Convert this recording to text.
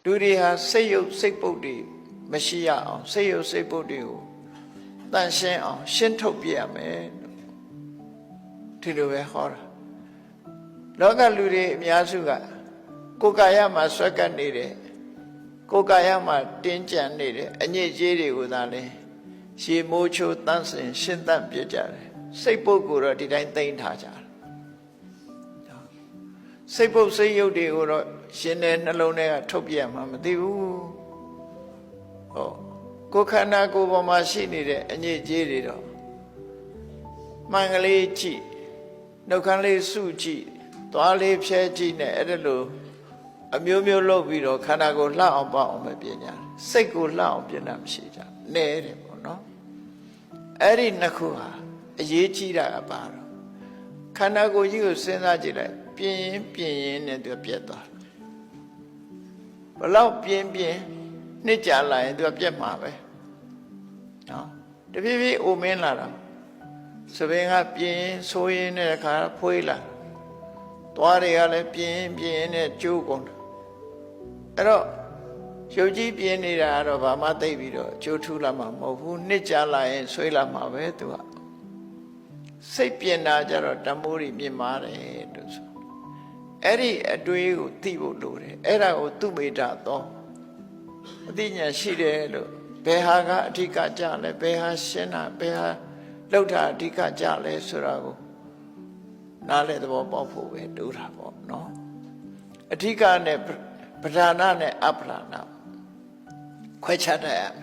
လူတွေဟာစိတ်ယုတ်စိတ်ပုတ်တွေမရှိရအောင်စိတ်ယုတ်စိတ်ပုတ်တွေကိုတန်ရှင်းအောင်ရှင်းထုတ်ပြရမယ်ဒီလိုပဲဟောတာလောကလူတွေအများစုကကိုယ်ကာယမှာဆွဲကပ်နေတယ်ကိုယ်ကာယမှာတင်းကြပ်နေတယ်အညစ်အကြေးတွေကိုသာလဲရေမိုးချိုးတန်းစင်ရှင်းသန့်ပြကြတယ်စိတ်ပုတ်ကိုတော့ဒီတိုင်းသိမ်းထားကြတယ်စိတ်ပုတ်စိတ်ယုတ်တွေကိုတော့ရှင်တဲ့နှလုံးထဲကထုတ်ပြမှမသိဘူးဟောကိုယ်ခန္ဓာကိုယ်ပေါ်မှာရှိနေတဲ့အညစ်အကြေးတွေတော့မှန်ကလေးကြည့်နှုတ်ခမ်းလေးစုကြည့်သွားလေးဖြဲကြည့်နဲ့အဲ့ဒါလို့အမျိုးမျိုးလုပ်ပြီးတော့ခန္ဓာကိုယ်လှအောင်ပေါအောင်ပဲပြင်ကြတယ်စိတ်ကိုလှအောင်ပြင်တာမရှိကြနဲတယ်ပေါ့နော်အဲ့ဒီနှစ်ခုဟာအရေးကြီးတာကပါတော့ခန္ဓာကိုယ်ကြီးကိုစဉ်းစားကြည့်လိုက်ပြင်ရင်နဲ့သူပြတ်သွားဘလောက်ပြင်နှစ်ကြာလာရင်သူပြတ်မှာပဲနော်တဖြည်းဖြည်းအိုမင်းလာတာသပင်ကပြင်ဆိုးရင်းတဲ့အခါဖွေးလာသွားတွေကလည်းပြင်နဲ့ကျိုးကုန်တယ်အဲ့တော့ရုပ်ကြီးပြင်နေတာကတော့ဘာမှသိပြီးတော့ကျိုးထူးလာမှာမဟုတ်ဘူးနှစ်ကြာလာရင်ဆွေးလာမှာပဲသူကစိတ်ပြင်တာကြတော့တမိုးတွေမြင်ပါတယ်လို့ဆိုအဲ့ဒီအတွေးကိုသိဖို့လိုတယ်အဲ့ဒါကိုသူမေတ္တာတော့အသိဉာဏ်ရှိတယ်လို့ဘယ်ဟာကအဓိကကြလဲဘယ်ဟာရှင်းတာဘယ်ဟာလောက်တာအဓိကကြလဲဆိုတာကိုနားလည်သဘောပေါက်ဖို့ပဲတူတာပေါ့နော်အဓိကနဲ့ပဓာနနဲ့အပဓာနခွဲခြားတတ်ရမယ်